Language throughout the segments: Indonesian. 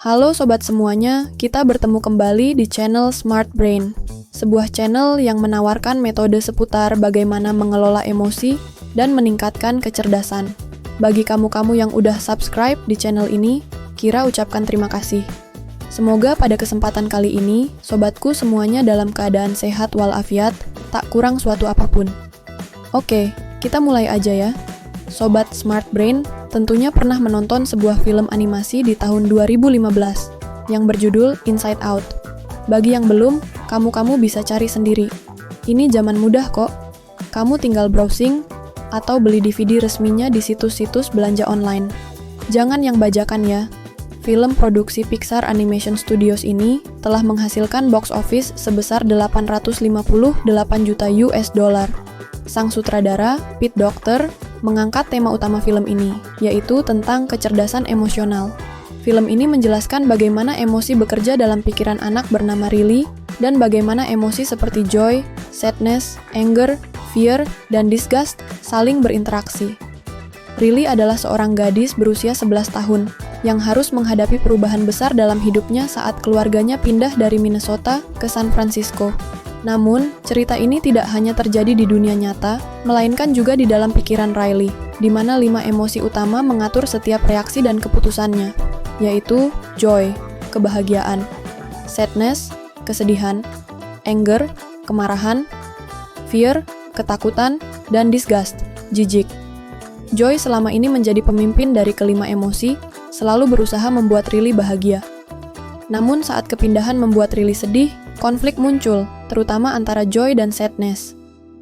Halo sobat semuanya, kita bertemu kembali di channel Smart Brain, sebuah channel yang menawarkan metode seputar bagaimana mengelola emosi dan meningkatkan kecerdasan. Bagi kamu-kamu yang udah subscribe di channel ini, Kira ucapkan terima kasih. Semoga pada kesempatan kali ini, sobatku semuanya dalam keadaan sehat walafiat, tak kurang suatu apapun. Oke, kita mulai aja ya. Sobat Smart Brain tentunya pernah menonton sebuah film animasi di tahun 2015 yang berjudul Inside Out. Bagi yang belum, kamu bisa cari sendiri. Ini zaman mudah kok. Kamu tinggal browsing atau beli DVD resminya di situs-situs belanja online. Jangan yang bajakan ya. Film produksi Pixar Animation Studios ini telah menghasilkan box office sebesar 858 juta US dollar. Sang sutradara, Pete Docter, mengangkat tema utama film ini, yaitu tentang kecerdasan emosional. Film ini menjelaskan bagaimana emosi bekerja dalam pikiran anak bernama Riley, dan bagaimana emosi seperti joy, sadness, anger, fear, dan disgust saling berinteraksi. Riley adalah seorang gadis berusia 11 tahun, yang harus menghadapi perubahan besar dalam hidupnya saat keluarganya pindah dari Minnesota ke San Francisco. Namun, cerita ini tidak hanya terjadi di dunia nyata, melainkan juga di dalam pikiran Riley, di mana 5 emosi utama mengatur setiap reaksi dan keputusannya, yaitu joy, kebahagiaan, sadness, kesedihan, anger, kemarahan, fear, ketakutan, dan disgust, jijik. Joy selama ini menjadi pemimpin dari kelima emosi, selalu berusaha membuat Riley bahagia. Namun saat kepindahan membuat Riley sedih, konflik muncul, terutama antara joy dan sadness.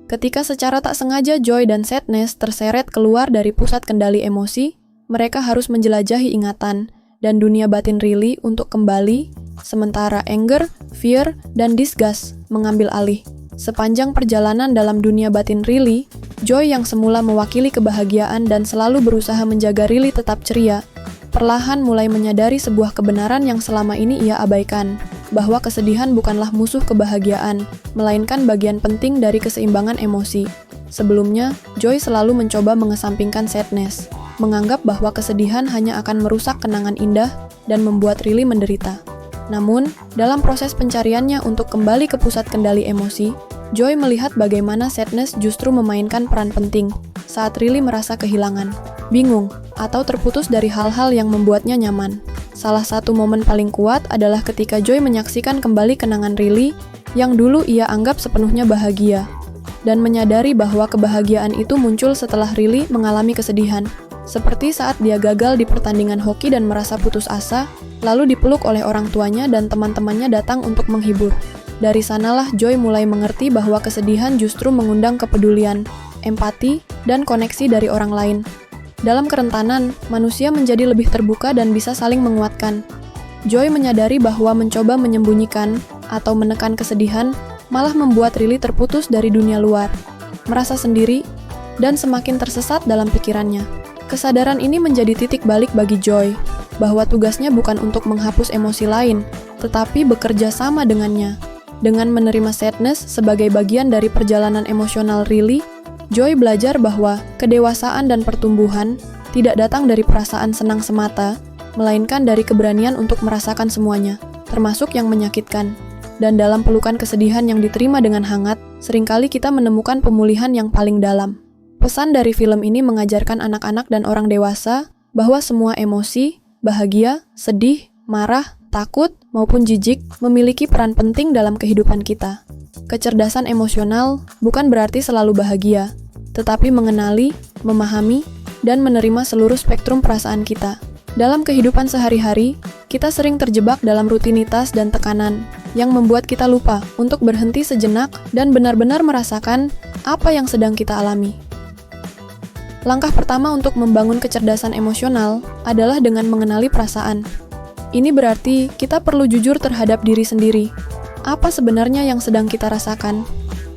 Ketika secara tak sengaja joy dan sadness terseret keluar dari pusat kendali emosi, mereka harus menjelajahi ingatan dan dunia batin Riley untuk kembali, sementara anger, fear, dan disgust mengambil alih. Sepanjang perjalanan dalam dunia batin Riley, Joy yang semula mewakili kebahagiaan dan selalu berusaha menjaga Riley tetap ceria, perlahan mulai menyadari sebuah kebenaran yang selama ini ia abaikan, bahwa kesedihan bukanlah musuh kebahagiaan, melainkan bagian penting dari keseimbangan emosi. Sebelumnya, Joy selalu mencoba mengesampingkan sadness, menganggap bahwa kesedihan hanya akan merusak kenangan indah dan membuat Riley menderita. Namun, dalam proses pencariannya untuk kembali ke pusat kendali emosi, Joy melihat bagaimana sadness justru memainkan peran penting saat Riley merasa kehilangan, bingung, atau terputus dari hal-hal yang membuatnya nyaman. Salah satu momen paling kuat adalah ketika Joy menyaksikan kembali kenangan Riley yang dulu ia anggap sepenuhnya bahagia, dan menyadari bahwa kebahagiaan itu muncul setelah Riley mengalami kesedihan, seperti saat dia gagal di pertandingan hoki dan merasa putus asa, lalu dipeluk oleh orang tuanya dan teman-temannya datang untuk menghibur. Dari sanalah Joy mulai mengerti bahwa kesedihan justru mengundang kepedulian, empati, dan koneksi dari orang lain. Dalam kerentanan, manusia menjadi lebih terbuka dan bisa saling menguatkan. Joy menyadari bahwa mencoba menyembunyikan atau menekan kesedihan malah membuat Riley terputus dari dunia luar, merasa sendiri, dan semakin tersesat dalam pikirannya. Kesadaran ini menjadi titik balik bagi Joy, bahwa tugasnya bukan untuk menghapus emosi lain, tetapi bekerja sama dengannya. Dengan menerima sadness sebagai bagian dari perjalanan emosional Riley, Joy belajar bahwa kedewasaan dan pertumbuhan tidak datang dari perasaan senang semata, melainkan dari keberanian untuk merasakan semuanya, termasuk yang menyakitkan. Dan dalam pelukan kesedihan yang diterima dengan hangat, seringkali kita menemukan pemulihan yang paling dalam. Pesan dari film ini mengajarkan anak-anak dan orang dewasa bahwa semua emosi, bahagia, sedih, marah, takut, maupun jijik memiliki peran penting dalam kehidupan kita. Kecerdasan emosional bukan berarti selalu bahagia, tetapi mengenali, memahami, dan menerima seluruh spektrum perasaan kita. Dalam kehidupan sehari-hari, kita sering terjebak dalam rutinitas dan tekanan yang membuat kita lupa untuk berhenti sejenak dan benar-benar merasakan apa yang sedang kita alami. Langkah pertama untuk membangun kecerdasan emosional adalah dengan mengenali perasaan. Ini berarti kita perlu jujur terhadap diri sendiri. Apa sebenarnya yang sedang kita rasakan?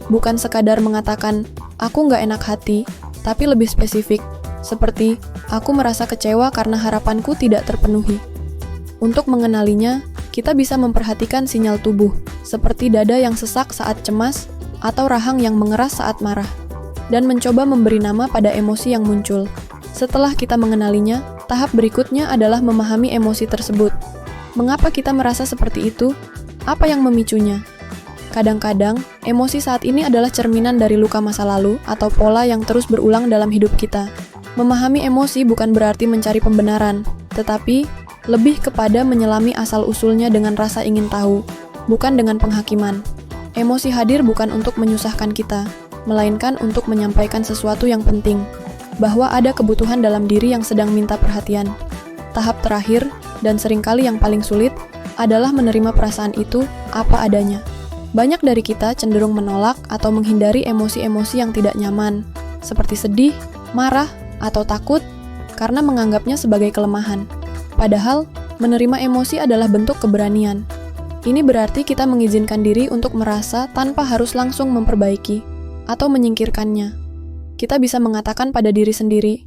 Bukan sekadar mengatakan, aku nggak enak hati, tapi lebih spesifik, seperti, aku merasa kecewa karena harapanku tidak terpenuhi. Untuk mengenalinya, kita bisa memperhatikan sinyal tubuh, seperti dada yang sesak saat cemas, atau rahang yang mengeras saat marah, dan mencoba memberi nama pada emosi yang muncul. Setelah kita mengenalinya, tahap berikutnya adalah memahami emosi tersebut. Mengapa kita merasa seperti itu? Apa yang memicunya? Kadang-kadang, emosi saat ini adalah cerminan dari luka masa lalu atau pola yang terus berulang dalam hidup kita. Memahami emosi bukan berarti mencari pembenaran, tetapi lebih kepada menyelami asal-usulnya dengan rasa ingin tahu, bukan dengan penghakiman. Emosi hadir bukan untuk menyusahkan kita, melainkan untuk menyampaikan sesuatu yang penting, bahwa ada kebutuhan dalam diri yang sedang minta perhatian. Tahap terakhir, dan seringkali yang paling sulit, adalah menerima perasaan itu apa adanya. Banyak dari kita cenderung menolak atau menghindari emosi-emosi yang tidak nyaman, seperti sedih, marah, atau takut, karena menganggapnya sebagai kelemahan. Padahal, menerima emosi adalah bentuk keberanian. Ini berarti kita mengizinkan diri untuk merasa tanpa harus langsung memperbaiki atau menyingkirkannya. Kita bisa mengatakan pada diri sendiri,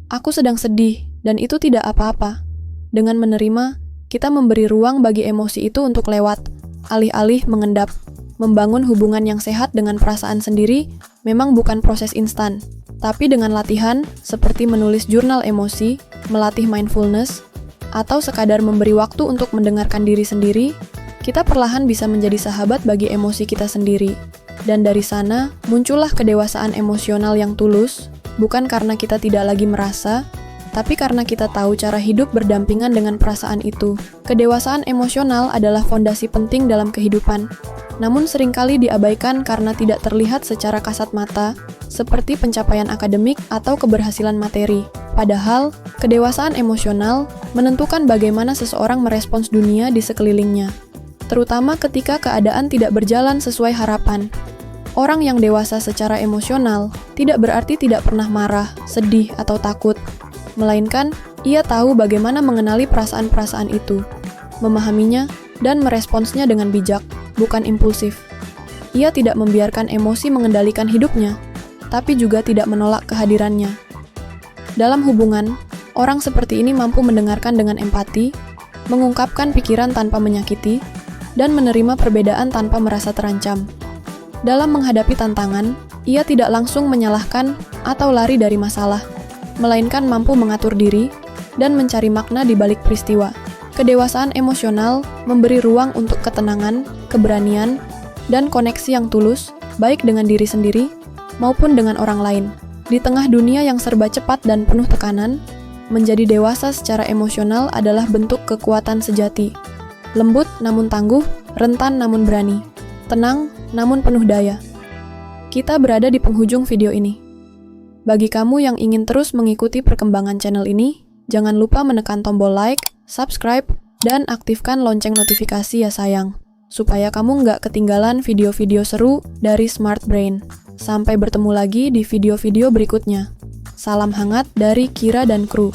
"Aku sedang sedih, dan itu tidak apa-apa." Dengan menerima, kita memberi ruang bagi emosi itu untuk lewat, alih-alih mengendap. Membangun hubungan yang sehat dengan perasaan sendiri memang bukan proses instan, tapi dengan latihan seperti menulis jurnal emosi, melatih mindfulness, atau sekadar memberi waktu untuk mendengarkan diri sendiri, kita perlahan bisa menjadi sahabat bagi emosi kita sendiri. Dan dari sana, muncullah kedewasaan emosional yang tulus, bukan karena kita tidak lagi merasa, tapi karena kita tahu cara hidup berdampingan dengan perasaan itu. Kedewasaan emosional adalah fondasi penting dalam kehidupan, namun seringkali diabaikan karena tidak terlihat secara kasat mata, seperti pencapaian akademik atau keberhasilan materi. Padahal, kedewasaan emosional menentukan bagaimana seseorang merespons dunia di sekelilingnya, terutama ketika keadaan tidak berjalan sesuai harapan. Orang yang dewasa secara emosional tidak berarti tidak pernah marah, sedih, atau takut, melainkan ia tahu bagaimana mengenali perasaan-perasaan itu, memahaminya, dan meresponsnya dengan bijak, bukan impulsif. Ia tidak membiarkan emosi mengendalikan hidupnya, tapi juga tidak menolak kehadirannya. Dalam hubungan, orang seperti ini mampu mendengarkan dengan empati, mengungkapkan pikiran tanpa menyakiti, dan menerima perbedaan tanpa merasa terancam. Dalam menghadapi tantangan, ia tidak langsung menyalahkan atau lari dari masalah, melainkan mampu mengatur diri dan mencari makna di balik peristiwa. Kedewasaan emosional memberi ruang untuk ketenangan, keberanian, dan koneksi yang tulus, baik dengan diri sendiri maupun dengan orang lain. Di tengah dunia yang serba cepat dan penuh tekanan, menjadi dewasa secara emosional adalah bentuk kekuatan sejati. Lembut namun tangguh, rentan namun berani, tenang namun penuh daya. Kita berada di penghujung video ini. Bagi kamu yang ingin terus mengikuti perkembangan channel ini, jangan lupa menekan tombol like, subscribe, dan aktifkan lonceng notifikasi ya sayang, supaya kamu nggak ketinggalan video-video seru dari Smart Brain. Sampai bertemu lagi di video-video berikutnya. Salam hangat dari Kira dan kru.